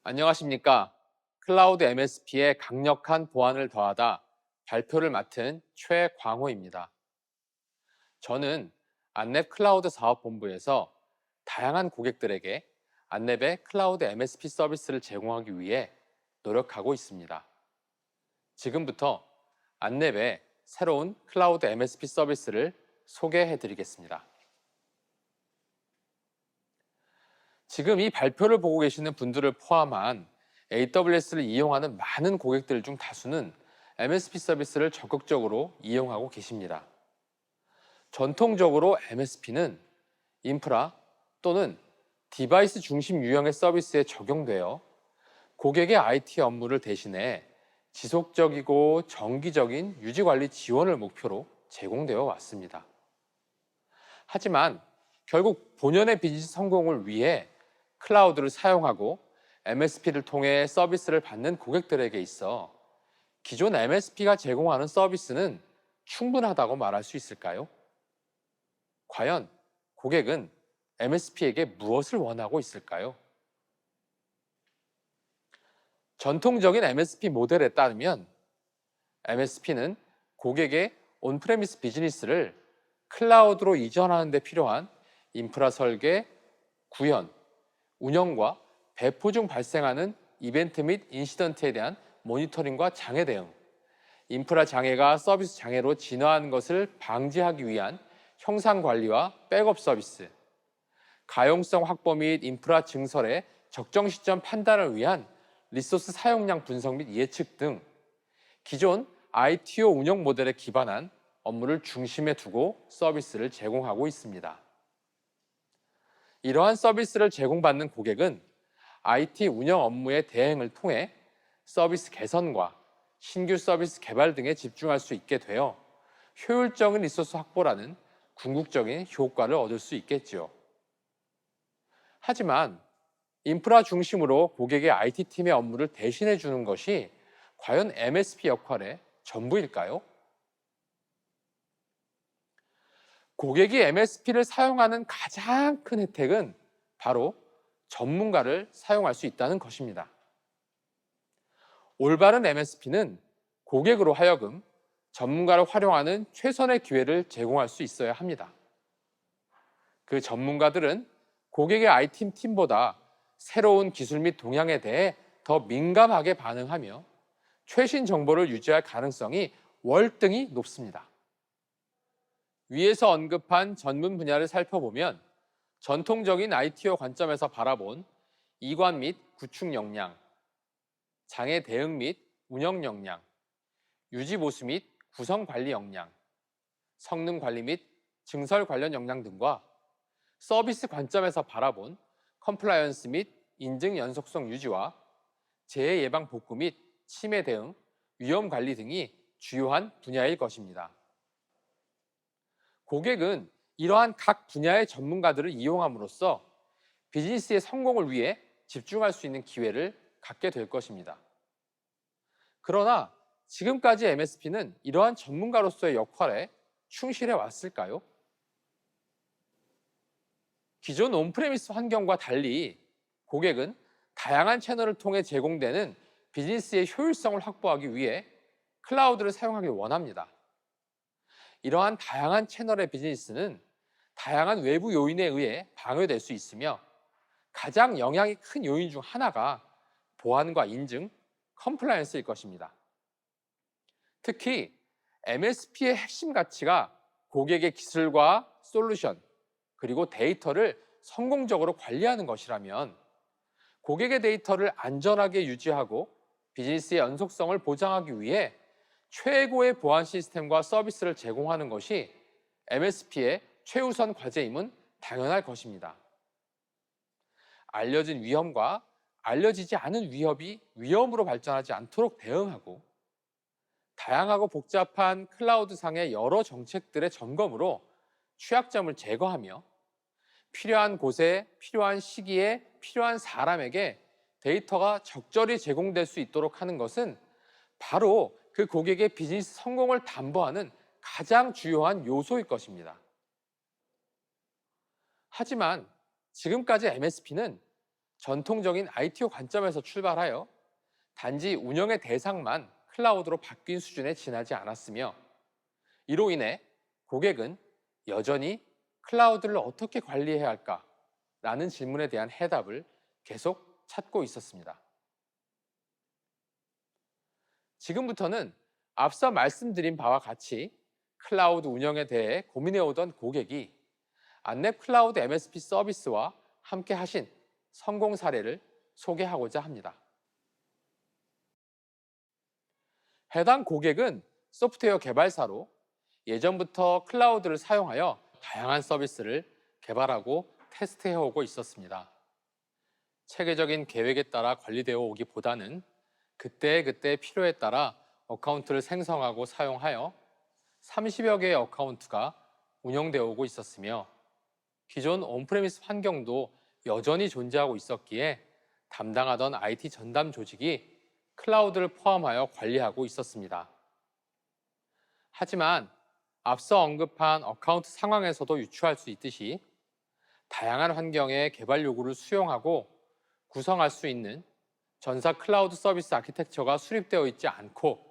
안녕하십니까. 클라우드 MSP에 강력한 보안을 더하다 발표를 맡은 최광호입니다. 저는 안랩 클라우드 사업본부에서 다양한 고객들에게 안랩의 클라우드 MSP 서비스를 제공하기 위해 노력하고 있습니다. 지금부터 안랩의 새로운 클라우드 MSP 서비스를 소개해 드리겠습니다. 지금 이 발표를 보고 계시는 분들을 포함한 AWS를 이용하는 많은 고객들 중 다수는 MSP 서비스를 적극적으로 이용하고 계십니다. 전통적으로 MSP는 인프라 또는 디바이스 중심 유형의 서비스에 적용되어 고객의 IT 업무를 대신해 지속적이고 정기적인 유지 관리 지원을 목표로 제공되어 왔습니다. 하지만 결국 본연의 비즈니스 성공을 위해 클라우드를 사용하고 MSP를 통해 서비스를 받는 고객들에게 있어 기존 MSP가 제공하는 서비스는 충분하다고 말할 수 있을까요? 과연 고객은 MSP에게 무엇을 원하고 있을까요? 전통적인 MSP 모델에 따르면 MSP는 고객의 온프레미스 비즈니스를 클라우드로 이전하는 데 필요한 인프라 설계, 구현, 운영과 배포 중 발생하는 이벤트 및 인시던트에 대한 모니터링과 장애 대응, 인프라 장애가 서비스 장애로 진화하는 것을 방지하기 위한 형상 관리와 백업 서비스, 가용성 확보 및 인프라 증설의 적정 시점 판단을 위한 리소스 사용량 분석 및 예측 등 기존 ITO 운영 모델에 기반한 업무를 중심에 두고 서비스를 제공하고 있습니다. 이러한 서비스를 제공받는 고객은 IT 운영 업무의 대행을 통해 서비스 개선과 신규 서비스 개발 등에 집중할 수 있게 되어 효율적인 리소스 확보라는 궁극적인 효과를 얻을 수 있겠지요. 하지만 인프라 중심으로 고객의 IT팀의 업무를 대신해 주는 것이 과연 MSP 역할의 전부일까요? 고객이 MSP를 사용하는 가장 큰 혜택은 바로 전문가를 사용할 수 있다는 것입니다. 올바른 MSP는 고객으로 하여금 전문가를 활용하는 최선의 기회를 제공할 수 있어야 합니다. 그 전문가들은 고객의 IT팀보다 새로운 기술 및 동향에 대해 더 민감하게 반응하며 최신 정보를 유지할 가능성이 월등히 높습니다. 위에서 언급한 전문 분야를 살펴보면 전통적인 ITO 관점에서 바라본 이관 및 구축 역량, 장애 대응 및 운영 역량, 유지 보수 및 구성 관리 역량, 성능 관리 및 증설 관련 역량 등과 서비스 관점에서 바라본 컴플라이언스 및 인증 연속성 유지와 재해 예방 복구 및 침해 대응, 위험 관리 등이 주요한 분야일 것입니다. 고객은 이러한 각 분야의 전문가들을 이용함으로써 비즈니스의 성공을 위해 집중할 수 있는 기회를 갖게 될 것입니다. 그러나 지금까지 MSP는 이러한 전문가로서의 역할에 충실해 왔을까요? 기존 온프레미스 환경과 달리 고객은 다양한 채널을 통해 제공되는 비즈니스의 효율성을 확보하기 위해 클라우드를 사용하길 원합니다. 이러한 다양한 채널의 비즈니스는 다양한 외부 요인에 의해 방해될 수 있으며 가장 영향이 큰 요인 중 하나가 보안과 인증, 컴플라이언스일 것입니다. 특히 MSP의 핵심 가치가 고객의 기술과 솔루션, 그리고 데이터를 성공적으로 관리하는 것이라면 고객의 데이터를 안전하게 유지하고 비즈니스의 연속성을 보장하기 위해 최고의 보안 시스템과 서비스를 제공하는 것이 MSP의 최우선 과제임은 당연할 것입니다. 알려진 위험과 알려지지 않은 위협이 위험으로 발전하지 않도록 대응하고 다양하고 복잡한 클라우드상의 여러 정책들의 점검으로 취약점을 제거하며 필요한 곳에 필요한 시기에 필요한 사람에게 데이터가 적절히 제공될 수 있도록 하는 것은 바로 그 고객의 비즈니스 성공을 담보하는 가장 주요한 요소일 것입니다. 하지만 지금까지 MSP는 전통적인 ITO 관점에서 출발하여 단지 운영의 대상만 클라우드로 바뀐 수준에 지나지 않았으며, 이로 인해 고객은 여전히 클라우드를 어떻게 관리해야 할까라는 질문에 대한 해답을 계속 찾고 있었습니다. 지금부터는 앞서 말씀드린 바와 같이 클라우드 운영에 대해 고민해오던 고객이 안랩 클라우드 MSP 서비스와 함께 하신 성공 사례를 소개하고자 합니다. 해당 고객은 소프트웨어 개발사로 예전부터 클라우드를 사용하여 다양한 서비스를 개발하고 테스트해오고 있었습니다. 체계적인 계획에 따라 관리되어 오기보다는 그때그때 필요에 따라 어카운트를 생성하고 사용하여 30여 개의 어카운트가 운영되어 오고 있었으며, 기존 온프레미스 환경도 여전히 존재하고 있었기에 담당하던 IT 전담 조직이 클라우드를 포함하여 관리하고 있었습니다. 하지만 앞서 언급한 어카운트 상황에서도 유추할 수 있듯이 다양한 환경의 개발 요구를 수용하고 구성할 수 있는 전사 클라우드 서비스 아키텍처가 수립되어 있지 않고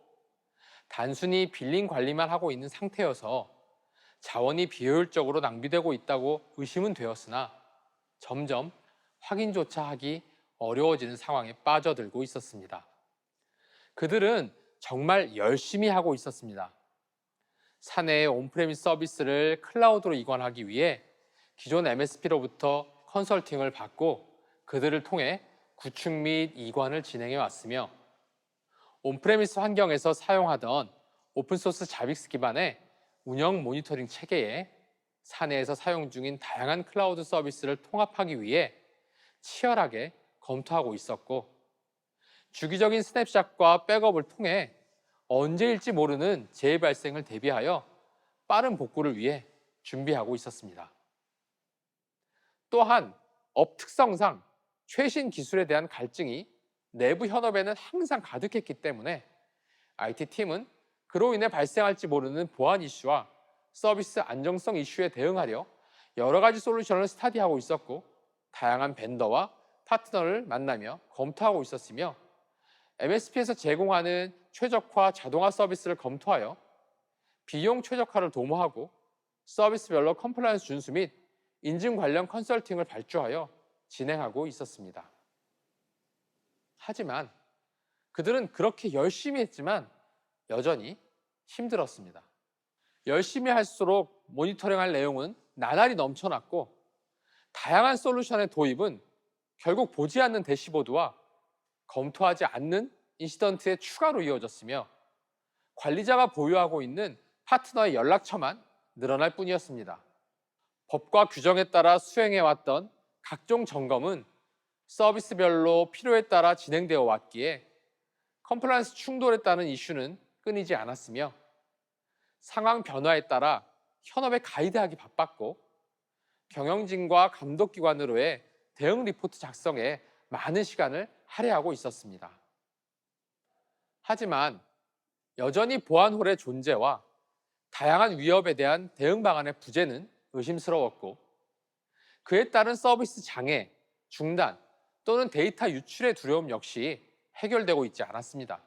단순히 빌링 관리만 하고 있는 상태여서 자원이 비효율적으로 낭비되고 있다고 의심은 되었으나 점점 확인조차 하기 어려워지는 상황에 빠져들고 있었습니다. 그들은 정말 열심히 하고 있었습니다. 사내의 온프레미스 서비스를 클라우드로 이관하기 위해 기존 MSP로부터 컨설팅을 받고 그들을 통해 구축 및 이관을 진행해 왔으며, 온프레미스 환경에서 사용하던 오픈소스 자빅스 기반의 운영 모니터링 체계에 사내에서 사용 중인 다양한 클라우드 서비스를 통합하기 위해 치열하게 검토하고 있었고, 주기적인 스냅샷과 백업을 통해 언제일지 모르는 재해 발생을 대비하여 빠른 복구를 위해 준비하고 있었습니다. 또한 업 특성상 최신 기술에 대한 갈증이 내부 현업에는 항상 가득했기 때문에 IT팀은 그로 인해 발생할지 모르는 보안 이슈와 서비스 안정성 이슈에 대응하려 여러 가지 솔루션을 스타디하고 있었고, 다양한 벤더와 파트너를 만나며 검토하고 있었으며, MSP에서 제공하는 최적화 자동화 서비스를 검토하여 비용 최적화를 도모하고 서비스별로 컴플라이언스 준수 및 인증 관련 컨설팅을 발주하여 진행하고 있었습니다. 하지만 그들은 그렇게 열심히 했지만 여전히 힘들었습니다. 열심히 할수록 모니터링할 내용은 나날이 넘쳐났고, 다양한 솔루션의 도입은 결국 보지 않는 대시보드와 검토하지 않는 인시던트의 추가로 이어졌으며, 관리자가 보유하고 있는 파트너의 연락처만 늘어날 뿐이었습니다. 법과 규정에 따라 수행해왔던 각종 점검은 서비스별로 필요에 따라 진행되어 왔기에 컴플라이언스 충돌에 따른 이슈는 끊이지 않았으며, 상황 변화에 따라 현업에 가이드하기 바빴고, 경영진과 감독기관으로의 대응 리포트 작성에 많은 시간을 할애하고 있었습니다. 하지만 여전히 보안홀의 존재와 다양한 위협에 대한 대응 방안의 부재는 의심스러웠고, 그에 따른 서비스 장애, 중단 또는 데이터 유출의 두려움 역시 해결되고 있지 않았습니다.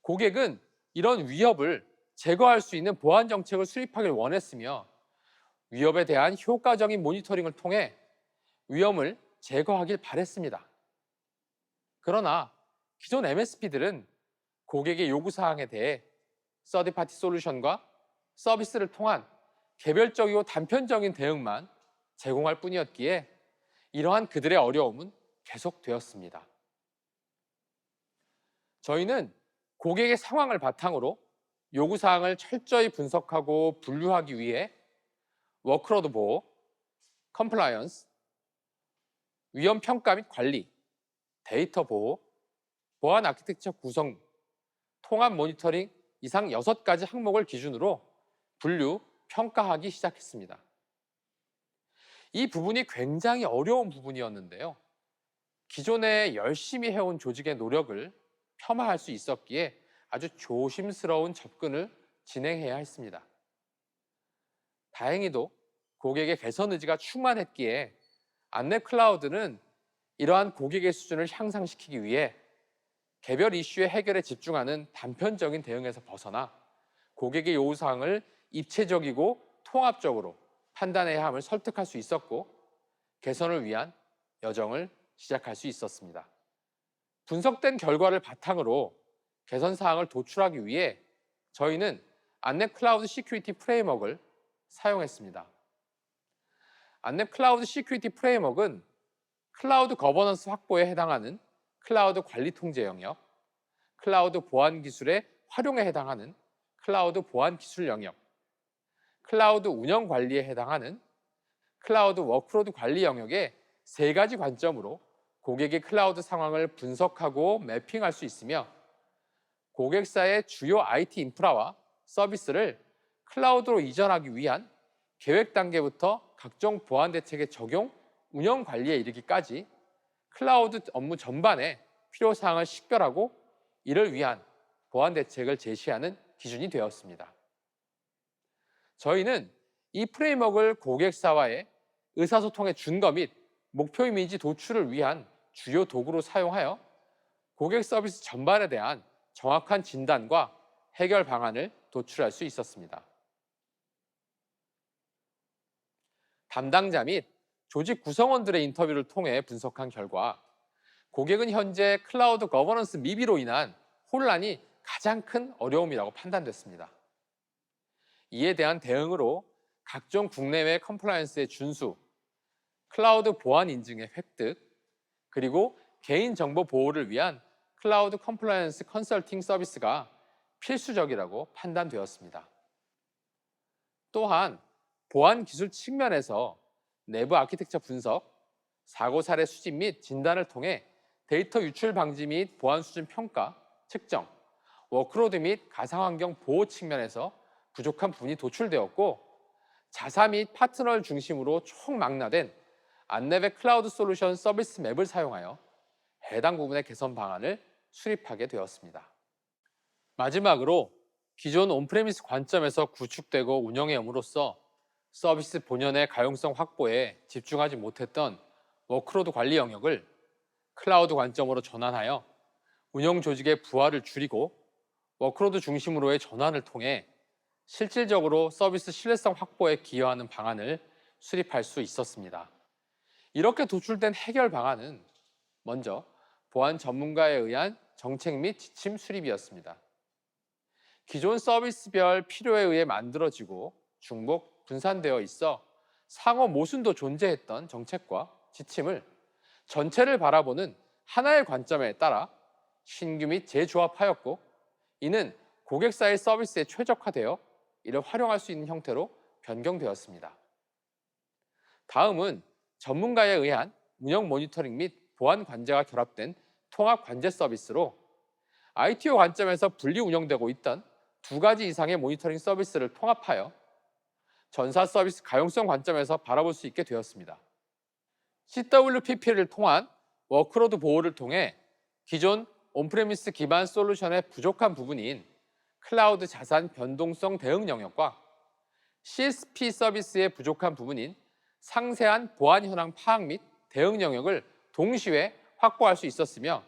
고객은 이런 위협을 제거할 수 있는 보안 정책을 수립하길 원했으며, 위협에 대한 효과적인 모니터링을 통해 위험을 제거하길 바랬습니다. 그러나 기존 MSP들은 고객의 요구사항에 대해 서드파티 솔루션과 서비스를 통한 개별적이고 단편적인 대응만 제공할 뿐이었기에 이러한 그들의 어려움은 계속되었습니다. 저희는 고객의 상황을 바탕으로 요구사항을 철저히 분석하고 분류하기 위해 워크로드 보호, 컴플라이언스, 위험 평가 및 관리, 데이터 보호, 보안 아키텍처 구성, 통합 모니터링 이상 6가지 항목을 기준으로 분류, 평가하기 시작했습니다. 이 부분이 굉장히 어려운 부분이었는데요. 기존에 열심히 해온 조직의 노력을 폄하할 수 있었기에 아주 조심스러운 접근을 진행해야 했습니다. 다행히도 고객의 개선 의지가 충만했기에 안랩 클라우드는 이러한 고객의 수준을 향상시키기 위해 개별 이슈의 해결에 집중하는 단편적인 대응에서 벗어나 고객의 요구사항을 입체적이고 통합적으로 판단해야 함을 설득할 수 있었고 개선을 위한 여정을 시작할 수 있었습니다. 분석된 결과를 바탕으로 개선 사항을 도출하기 위해 저희는 안랩 클라우드 시큐리티 프레임워크를 사용했습니다. 안랩 클라우드 시큐리티 프레임워크는 클라우드 거버넌스 확보에 해당하는 클라우드 관리 통제 영역, 클라우드 보안 기술의 활용에 해당하는 클라우드 보안 기술 영역, 클라우드 운영 관리에 해당하는 클라우드 워크로드 관리 영역의 세 가지 관점으로 고객의 클라우드 상황을 분석하고 매핑할 수 있으며 고객사의 주요 IT 인프라와 서비스를 클라우드로 이전하기 위한 계획 단계부터 각종 보안 대책의 적용, 운영 관리에 이르기까지 클라우드 업무 전반에 필요사항을 식별하고 이를 위한 보안 대책을 제시하는 기준이 되었습니다. 저희는 이 프레임워크를 고객사와의 의사소통의 준거 및 목표 이미지 도출을 위한 주요 도구로 사용하여 고객 서비스 전반에 대한 정확한 진단과 해결 방안을 도출할 수 있었습니다. 담당자 및 조직 구성원들의 인터뷰를 통해 분석한 결과 고객은 현재 클라우드 거버넌스 미비로 인한 혼란이 가장 큰 어려움이라고 판단됐습니다. 이에 대한 대응으로 각종 국내외 컴플라이언스의 준수, 클라우드 보안 인증의 획득, 그리고 개인정보 보호를 위한 클라우드 컴플라이언스 컨설팅 서비스가 필수적이라고 판단되었습니다. 또한 보안 기술 측면에서 내부 아키텍처 분석, 사고 사례 수집 및 진단을 통해 데이터 유출 방지 및 보안 수준 평가, 측정, 워크로드 및 가상환경 보호 측면에서 부족한 부분이 도출되었고 자사 및 파트너를 중심으로 총망라된 안랩의 클라우드 솔루션 서비스 맵을 사용하여 해당 부분의 개선 방안을 수립하게 되었습니다. 마지막으로 기존 온프레미스 관점에서 구축되고 운영해 옴으로써 서비스 본연의 가용성 확보에 집중하지 못했던 워크로드 관리 영역을 클라우드 관점으로 전환하여 운영 조직의 부하를 줄이고 워크로드 중심으로의 전환을 통해 실질적으로 서비스 신뢰성 확보에 기여하는 방안을 수립할 수 있었습니다. 이렇게 도출된 해결 방안은 먼저 보안 전문가에 의한 정책 및 지침 수립이었습니다. 기존 서비스별 필요에 의해 만들어지고 중복, 분산되어 있어 상호 모순도 존재했던 정책과 지침을 전체를 바라보는 하나의 관점에 따라 신규 및 재조합하였고 이는 고객사의 서비스에 최적화되어 이를 활용할 수 있는 형태로 변경되었습니다. 다음은 전문가에 의한 운영 모니터링 및 보안 관제가 결합된 통합 관제 서비스로 ITO 관점에서 분리 운영되고 있던 두 가지 이상의 모니터링 서비스를 통합하여 전사 서비스 가용성 관점에서 바라볼 수 있게 되었습니다. CWPP를 통한 워크로드 보호를 통해 기존 온프레미스 기반 솔루션의 부족한 부분인 클라우드 자산 변동성 대응 영역과 CSP 서비스의 부족한 부분인 상세한 보안 현황 파악 및 대응 영역을 동시에 확보할 수 있었으며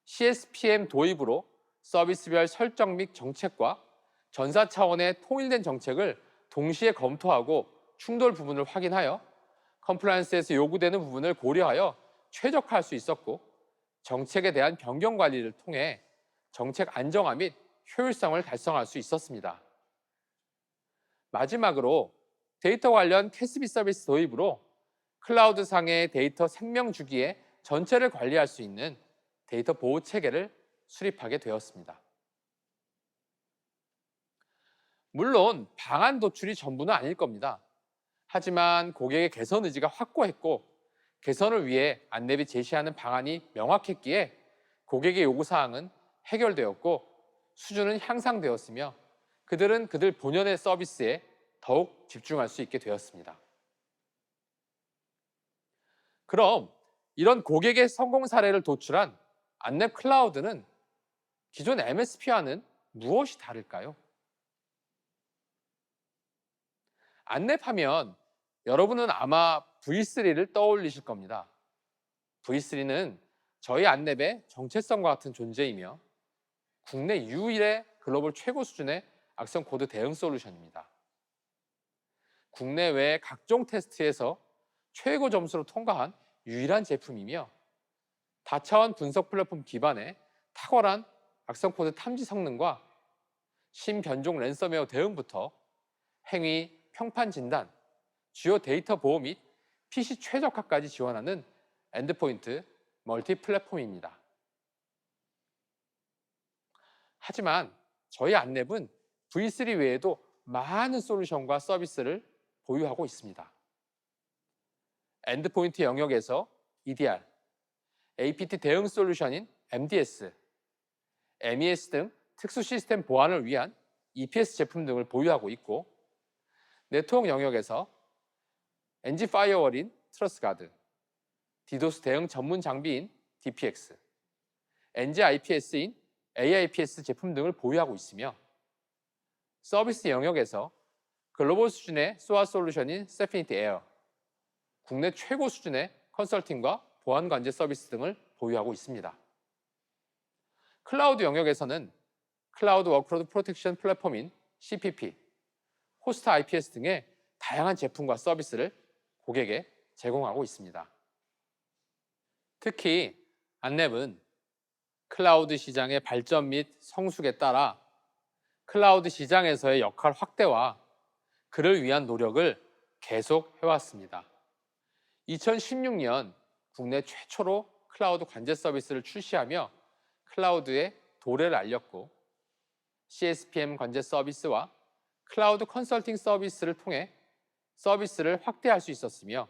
CSPM 도입으로 서비스별 설정 및 정책과 전사 차원의 통일된 정책을 동시에 검토하고 충돌 부분을 확인하여 컴플라이언스에서 요구되는 부분을 고려하여 최적화할 수 있었고 정책에 대한 변경 관리를 통해 정책 안정화 및 효율성을 달성할 수 있었습니다. 마지막으로 데이터 관련 캐스비 서비스 도입으로 클라우드상의 데이터 생명 주기의 전체를 관리할 수 있는 데이터 보호 체계를 수립하게 되었습니다. 물론 방안 도출이 전부는 아닐 겁니다. 하지만 고객의 개선 의지가 확고했고 개선을 위해 안랩이 제시하는 방안이 명확했기에 고객의 요구사항은 해결되었고 수준은 향상되었으며 그들은 그들 본연의 서비스에 더욱 집중할 수 있게 되었습니다. 그럼 이런 고객의 성공 사례를 도출한 안랩 클라우드는 기존 MSP와는 무엇이 다를까요? 안랩하면 여러분은 아마 V3를 떠올리실 겁니다. V3는 저희 안랩의 정체성과 같은 존재이며 국내 유일의 글로벌 최고 수준의 악성 코드 대응 솔루션입니다. 국내외 각종 테스트에서 최고 점수를 통과한 유일한 제품이며 다차원 분석 플랫폼 기반의 탁월한 악성 코드 탐지 성능과 신변종 랜섬웨어 대응부터 행위, 평판 진단, 주요 데이터 보호 및 PC 최적화까지 지원하는 엔드포인트 멀티 플랫폼입니다. 하지만 저희 안랩은 V3 외에도 많은 솔루션과 서비스를 보유하고 있습니다. 엔드포인트 영역에서 EDR, APT 대응 솔루션인 MDS, MES 등 특수 시스템 보안을 위한 EPS 제품 등을 보유하고 있고, 네트워크 영역에서 NG 파이어월인 트러스가드, 디도스 대응 전문 장비인 DPX, NG IPS인 AIPS 제품 등을 보유하고 있으며, 서비스 영역에서 글로벌 수준의 소아 솔루션인 세피니티 에어, 국내 최고 수준의 컨설팅과 보안 관제 서비스 등을 보유하고 있습니다. 클라우드 영역에서는 클라우드 워크로드 프로텍션 플랫폼인 CPP, 호스트 IPS 등의 다양한 제품과 서비스를 고객에 제공하고 있습니다. 특히 안랩은 클라우드 시장의 발전 및 성숙에 따라 클라우드 시장에서의 역할 확대와 그를 위한 노력을 계속 해왔습니다. 2016년 국내 최초로 클라우드 관제 서비스를 출시하며 클라우드의 도래를 알렸고, CSPM 관제 서비스와 클라우드 컨설팅 서비스를 통해 서비스를 확대할 수 있었으며,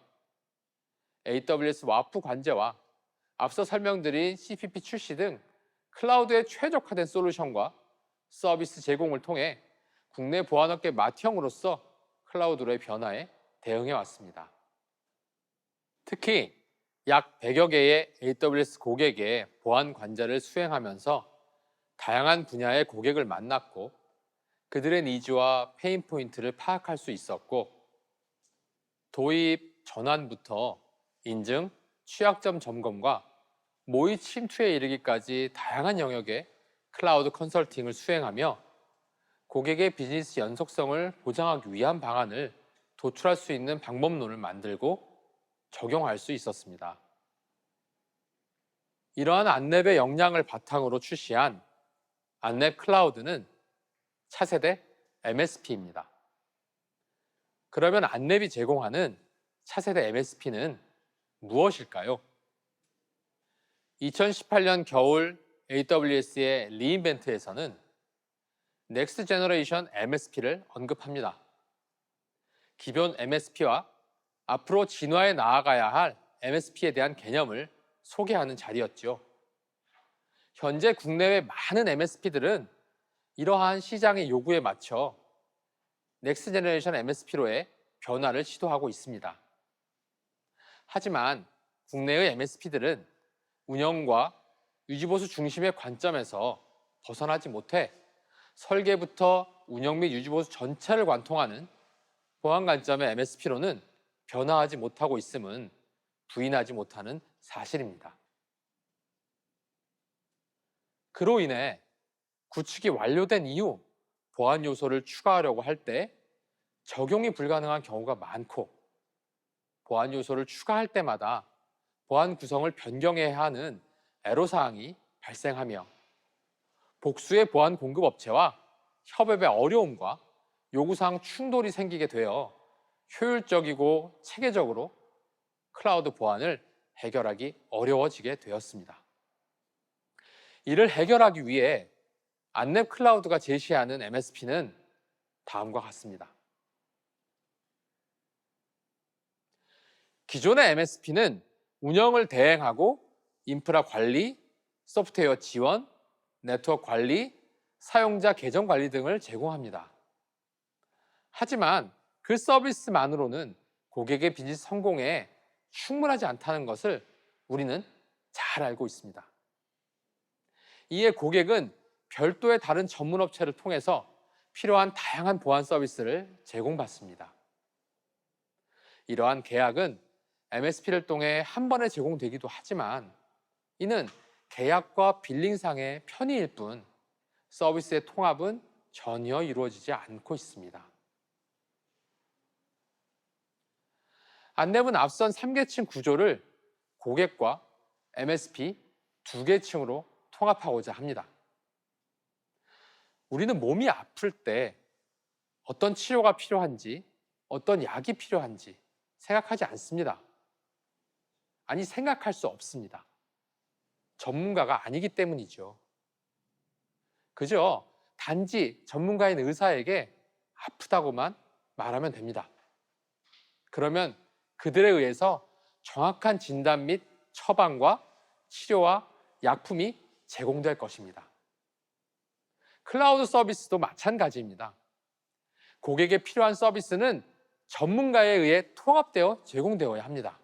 AWS 와프 관제와 앞서 설명드린 CPP 출시 등 클라우드에 최적화된 솔루션과 서비스 제공을 통해 국내 보안업계 맏형으로서 클라우드로의 변화에 대응해 왔습니다. 특히 약 100여 개의 AWS 고객의 보안 관제를 수행하면서 다양한 분야의 고객을 만났고, 그들의 니즈와 페인 포인트를 파악할 수 있었고, 도입 전환부터 인증, 취약점 점검과 모의 침투에 이르기까지 다양한 영역의 클라우드 컨설팅을 수행하며 고객의 비즈니스 연속성을 보장하기 위한 방안을 도출할 수 있는 방법론을 만들고 적용할 수 있었습니다. 이러한 안랩의 역량을 바탕으로 출시한 안랩 클라우드는 차세대 MSP입니다. 그러면 안랩이 제공하는 차세대 MSP는 무엇일까요? 2018년 겨울 AWS의 리인벤트에서는 넥스트 제너레이션 MSP를 언급합니다. 기존 MSP와 앞으로 진화해 나아가야 할 MSP에 대한 개념을 소개하는 자리였죠. 현재 국내외 많은 MSP들은 이러한 시장의 요구에 맞춰 넥스트 제너레이션 MSP로의 변화를 시도하고 있습니다. 하지만 국내의 MSP들은 운영과 유지보수 중심의 관점에서 벗어나지 못해 설계부터 운영 및 유지보수 전체를 관통하는 보안 관점의 MSP로는 변화하지 못하고 있음은 부인하지 못하는 사실입니다. 그로 인해 구축이 완료된 이후 보안 요소를 추가하려고 할 때 적용이 불가능한 경우가 많고, 보안 요소를 추가할 때마다 보안 구성을 변경해야 하는 애로사항이 발생하며, 복수의 보안 공급 업체와 협업의 어려움과 요구사항 충돌이 생기게 되어 효율적이고 체계적으로 클라우드 보안을 해결하기 어려워지게 되었습니다. 이를 해결하기 위해 안랩 클라우드가 제시하는 MSP는 다음과 같습니다. 기존의 MSP는 운영을 대행하고 인프라 관리, 소프트웨어 지원, 네트워크 관리, 사용자 계정 관리 등을 제공합니다. 하지만 그 서비스만으로는 고객의 비즈니스 성공에 충분하지 않다는 것을 우리는 잘 알고 있습니다. 이에 고객은 별도의 다른 전문 업체를 통해서 필요한 다양한 보안 서비스를 제공받습니다. 이러한 계약은 MSP를 통해 한 번에 제공되기도 하지만 이는 계약과 빌링상의 편의일 뿐 서비스의 통합은 전혀 이루어지지 않고 있습니다. 안랩은 앞선 3계층 구조를 고객과 MSP 2계층으로 통합하고자 합니다. 우리는 몸이 아플 때 어떤 치료가 필요한지, 어떤 약이 필요한지 생각하지 않습니다. 아니, 생각할 수 없습니다. 전문가가 아니기 때문이죠. 그저 단지 전문가인 의사에게 아프다고만 말하면 됩니다. 그러면 그들에 의해서 정확한 진단 및 처방과 치료와 약품이 제공될 것입니다. 클라우드 서비스도 마찬가지입니다. 고객에 필요한 서비스는 전문가에 의해 통합되어 제공되어야 합니다.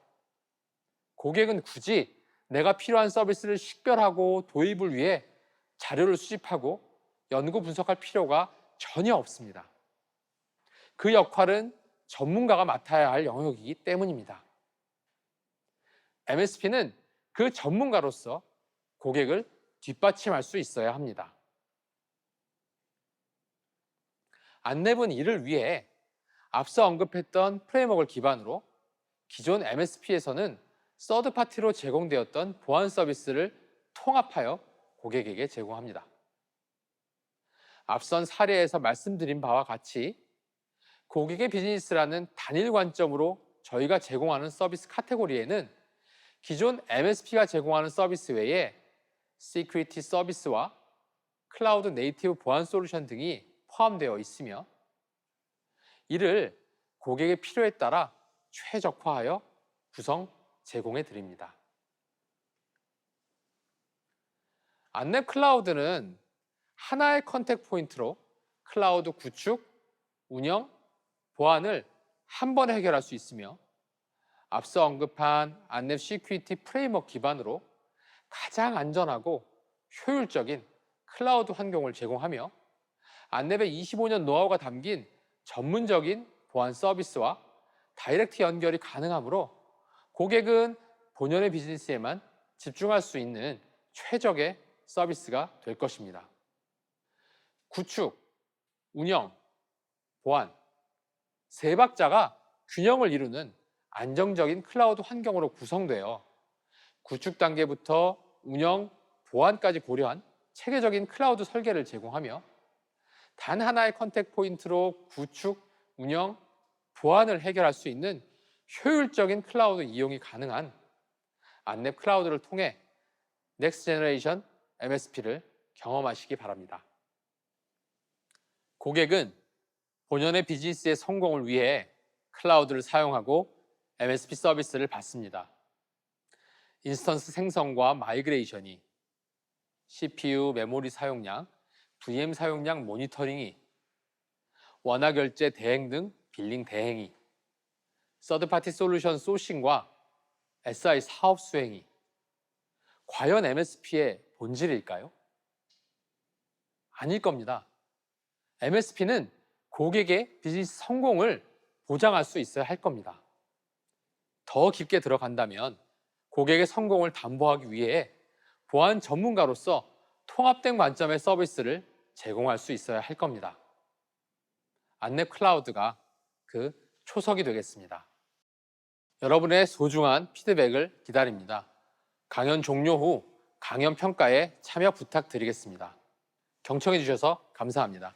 고객은 굳이 내가 필요한 서비스를 식별하고 도입을 위해 자료를 수집하고 연구 분석할 필요가 전혀 없습니다. 그 역할은 전문가가 맡아야 할 영역이기 때문입니다. MSP는 그 전문가로서 고객을 뒷받침할 수 있어야 합니다. 안랩은 이를 위해 앞서 언급했던 프레임워크를 기반으로 기존 MSP에서는 서드파티로 제공되었던 보안 서비스를 통합하여 고객에게 제공합니다. 앞선 사례에서 말씀드린 바와 같이 고객의 비즈니스라는 단일 관점으로 저희가 제공하는 서비스 카테고리에는 기존 MSP가 제공하는 서비스 외에 시큐리티 서비스와 클라우드 네이티브 보안 솔루션 등이 포함되어 있으며 이를 고객의 필요에 따라 최적화하여 구성, 제공해 드립니다. 안랩 클라우드는 하나의 컨택 포인트로 클라우드 구축, 운영, 보안을 한 번에 해결할 수 있으며 앞서 언급한 안랩 시큐리티 프레임워크 기반으로 가장 안전하고 효율적인 클라우드 환경을 제공하며 안랩의 25년 노하우가 담긴 전문적인 보안 서비스와 다이렉트 연결이 가능하므로 고객은 본연의 비즈니스에만 집중할 수 있는 최적의 서비스가 될 것입니다. 구축, 운영, 보안, 세 박자가 균형을 이루는 안정적인 클라우드 환경으로 구성되어 구축 단계부터 운영, 보안까지 고려한 체계적인 클라우드 설계를 제공하며 단 하나의 컨택 포인트로 구축, 운영, 보안을 해결할 수 있는 효율적인 클라우드 이용이 가능한 안랩 클라우드를 통해 넥스트 제너레이션 MSP를 경험하시기 바랍니다. 고객은 본연의 비즈니스의 성공을 위해 클라우드를 사용하고 MSP 서비스를 받습니다. 인스턴스 생성과 마이그레이션이, CPU 메모리 사용량, VM 사용량 모니터링이, 원화 결제 대행 등 빌링 대행이, 서드파티 솔루션 소싱과 SI 사업 수행이 과연 MSP의 본질일까요? 아닐 겁니다. MSP는 고객의 비즈니스 성공을 보장할 수 있어야 할 겁니다. 더 깊게 들어간다면 고객의 성공을 담보하기 위해 보안 전문가로서 통합된 관점의 서비스를 제공할 수 있어야 할 겁니다. 안랩 클라우드가 그 초석이 되겠습니다. 여러분의 소중한 피드백을 기다립니다. 강연 종료 후 강연 평가에 참여 부탁드리겠습니다. 경청해 주셔서 감사합니다.